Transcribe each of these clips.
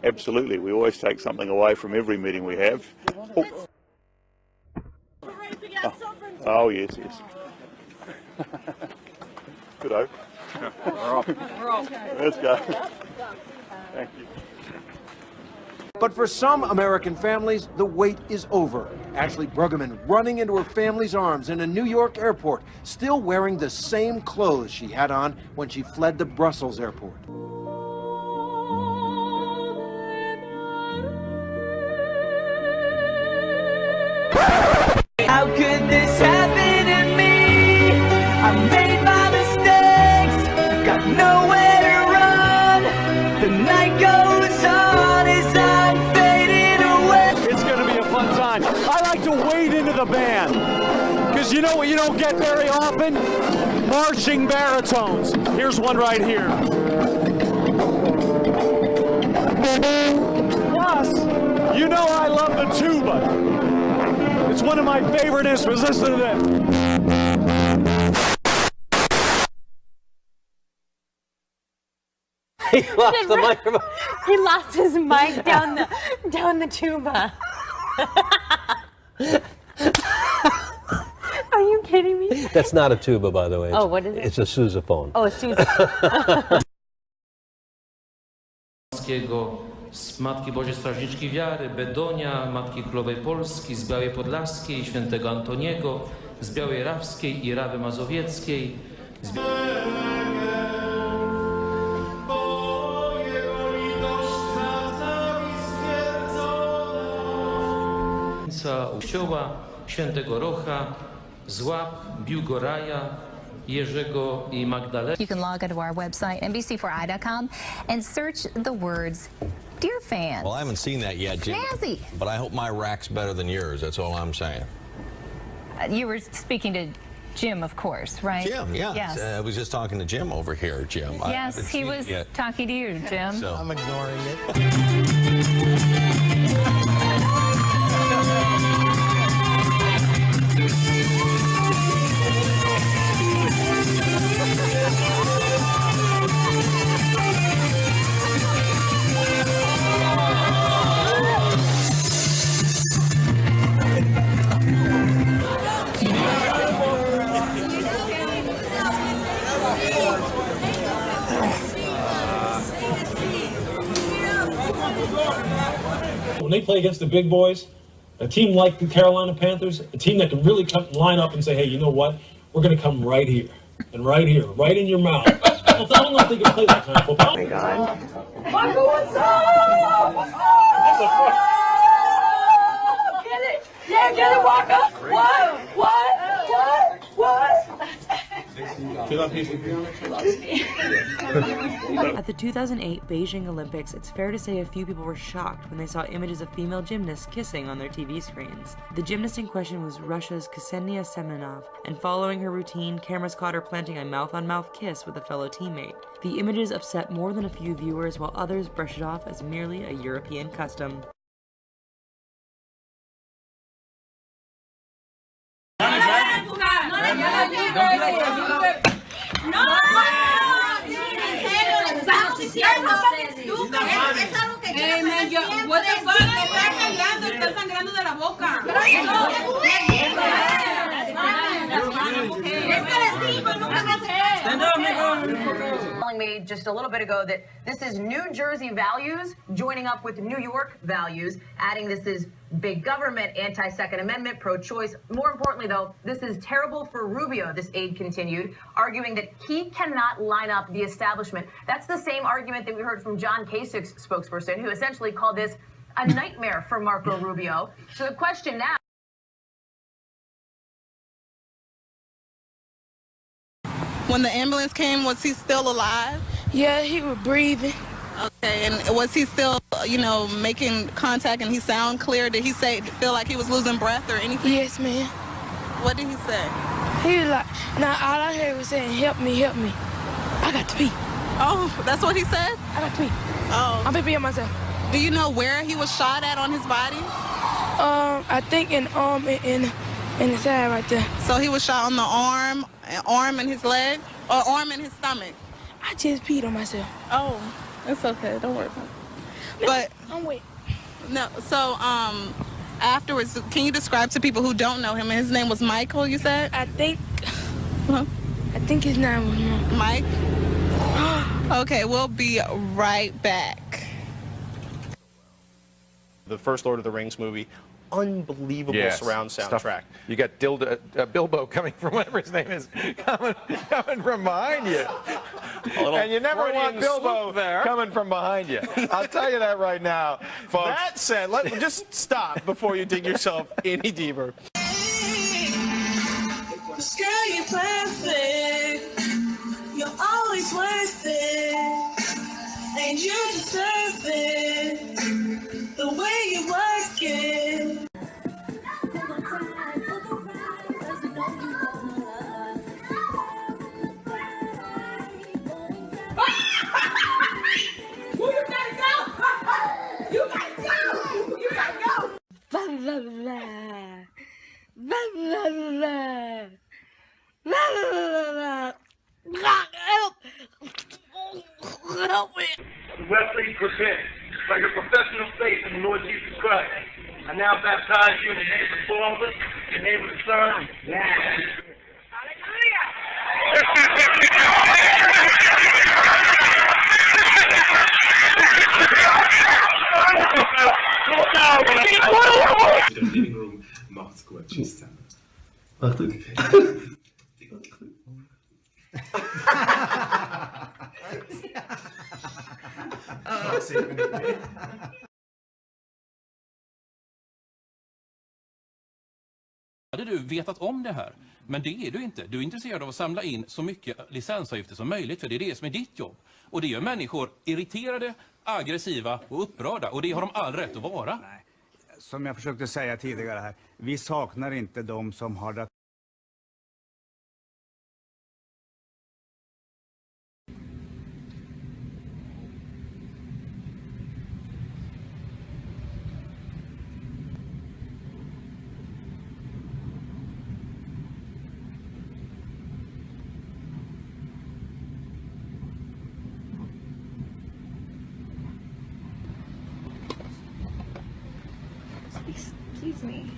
Absolutely. We always take something away from every meeting we have. Oh yes, yes. Good. We're off. Let's go. Thank you. But for some American families, the wait is over. Ashley Bruggeman running into her family's arms in a New York airport, still wearing the same clothes she had on when she fled the Brussels airport. How could this happen to me? I made my mistakes, got nowhere to run. The night goes on as I'm fading away. It's gonna be a fun time. I like to wade into the band, because you know what you don't get very often? Marching baritones. Here's one right here. Plus, you know I love the tuba. It's one of my favorite instruments. Listen to this. He lost the microphone. He lost his mic down the tuba. Are you kidding me? That's not a tuba, by the way. Oh, what is it? It's a sousaphone. Oh, a sousaphone. Z Matki Bożej Strażniczki Wiary, Bedonia, Matki Królowej Polski, z Białej Podlaskiej, Świętego Antoniego, z Białej Rawskiej i Rawy Mazowieckiej, z Uścioła, Świętego Rocha, Złap, Biłgoraja, Jerzego i Magdaleny. You can log onto our website, NBC4i.com, and search the words Dear Fans. Well, I haven't seen that yet, Jim. Snazzy. But I hope my rack's better than yours. That's all I'm saying. You were speaking to Jim, of course, right? Jim, yeah. Yes. I was just talking to Jim over here, Jim. Yes, he was talking to you, Jim. So. I'm ignoring it. When they play against the big boys, a team like the Carolina Panthers, a team that can really come line up and say, hey, you know what? We're going to come right here, and right here, right in your mouth. I don't know if they can play that kind of football. Oh, my God. Michael, what's up? Get it? Yeah, get it, Walker. What? At the 2008 Beijing Olympics, it's fair to say a few people were shocked when they saw images of female gymnasts kissing on their TV screens. The gymnast in question was Russia's Ksenia Semenov, and following her routine, cameras caught her planting a mouth-on-mouth kiss with a fellow teammate. The images upset more than a few viewers, while others brushed it off as merely a European custom. Telling me just a little bit ago that this is New Jersey values joining up with New York values, adding this is big government, anti-Second Amendment, pro-choice. More importantly, though, this is terrible for Rubio, this aide continued, arguing that he cannot line up the establishment. That's the same argument that we heard from John Kasich's spokesperson, who essentially called this a nightmare for Marco Rubio. So the question now... When the ambulance came, was he still alive? Yeah, he was breathing. Okay, and was he still, you know, making contact and he sound clear? Did he feel like he was losing breath or anything? Yes, ma'am. What did he say? He was like, now all I heard was saying, help me, help me. I got to pee. Oh, that's what he said? I got to pee. Oh. I'm peeing myself. Do you know where he was shot at on his body? I think in the arm and the side right there. So he was shot on the arm and his leg, or arm and his stomach? I just peed on myself. Oh, it's okay. Don't worry about it. But I'm wet. no, so afterwards, can you describe to people who don't know him? His name was Michael, you said? I think his name was Mike. Okay, we'll be right back. The first Lord of the Rings movie, unbelievable surround soundtrack. You got Bilbo coming from whatever his name is, coming from behind you. And you never want Bilbo coming from behind you. I'll tell you that right now, folks. That said, just stop before you dig yourself any deeper. Girl, you're perfect. You're always worth it. And you deserve it. The way you work it. You gotta go! You gotta go! You gotta go! La la la. La la la. La la la. Help! Help me! The Wesley presents, by your professional faith in the Lord Jesus Christ. I now baptize you in the name of the Father, in the name of the Son, and the Holy Spirit. Den living room, macht's gut. Tschüss zusammen. Macht's gut. Hade du vetat om det här, men det är du inte. Du är intresserad av att samla in så mycket licensavgifter som möjligt, för det är det som är ditt jobb. Och det gör människor irriterade, aggressiva och upprörda, och det har de all rätt att vara. Nej. Som jag försökte säga tidigare här, vi saknar inte de som har det. Excuse me,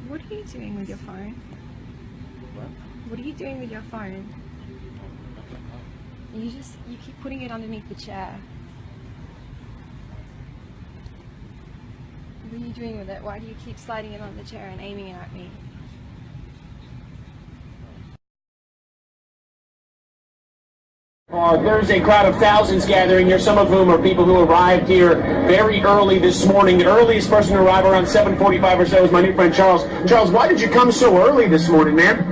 what are you doing with your phone? What are you doing with your phone? You keep putting it underneath the chair. What are you doing with it? Why do you keep sliding it on the chair and aiming it at me? There's a crowd of thousands gathering here, some of whom are people who arrived here very early this morning. The earliest person to arrive around 7:45 or so is my new friend Charles. Charles, why did you come so early this morning, man?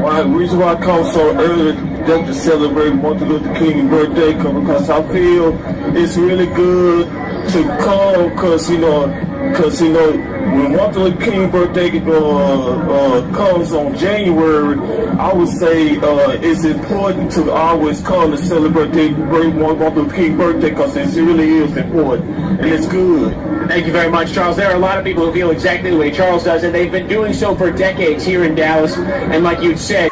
Well, the reason why I come so early is just to celebrate Martin Luther King's birthday, because I feel it's really good to come, because you know, when Martin Luther King's birthday comes on January, I would say it's important to always come to celebrate Martin Luther King's birthday, because it really is important, and it's good. Thank you very much, Charles. There are a lot of people who feel exactly the way Charles does, and they've been doing so for decades here in Dallas, and like you'd said.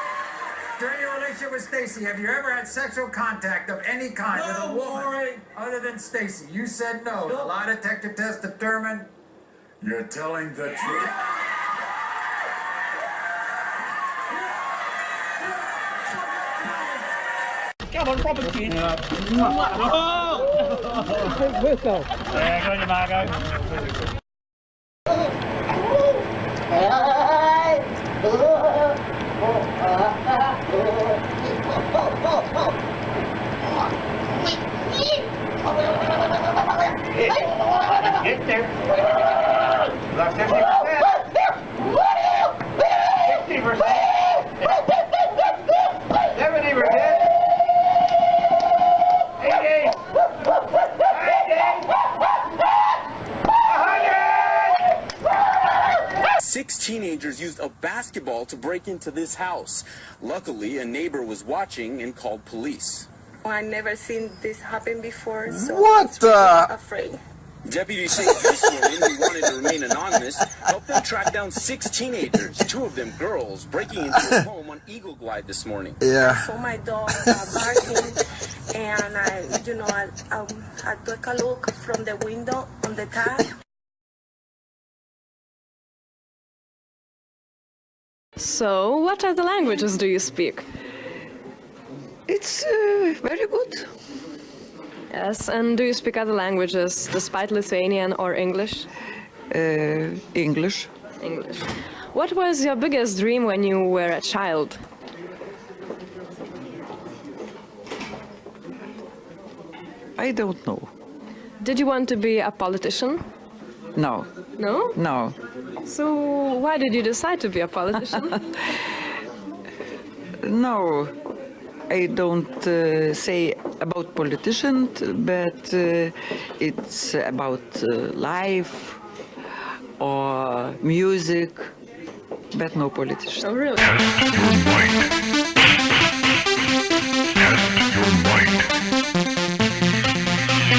During your relationship with Stacy, have you ever had sexual contact of any kind with a woman other than Stacy? You said no. The lie detector test determined you're telling the truth. Come on, proper kid. Wilco. Yeah, go on, Margot. Get there. About 50%. 60%. 70%. 6 teenagers used a basketball to break into this house. Luckily, a neighbor was watching and called police. I never seen this happen before, so What I was really the? afraid. Deputies say this woman, who wanted to remain anonymous, helped them track down 6 teenagers, 2 of them girls, breaking into a home on Eagle Glide this morning. Yeah. I saw my dog barking, and I took a look from the window on the car. So, what other languages do you speak? It's very good. Yes, and do you speak other languages despite Lithuanian or English? English. English. What was your biggest dream when you were a child? I don't know. Did you want to be a politician? No. No? No. So why did you decide to be a politician? No, I don't say about politicians, but it's about life or music, but no politician. Oh, really?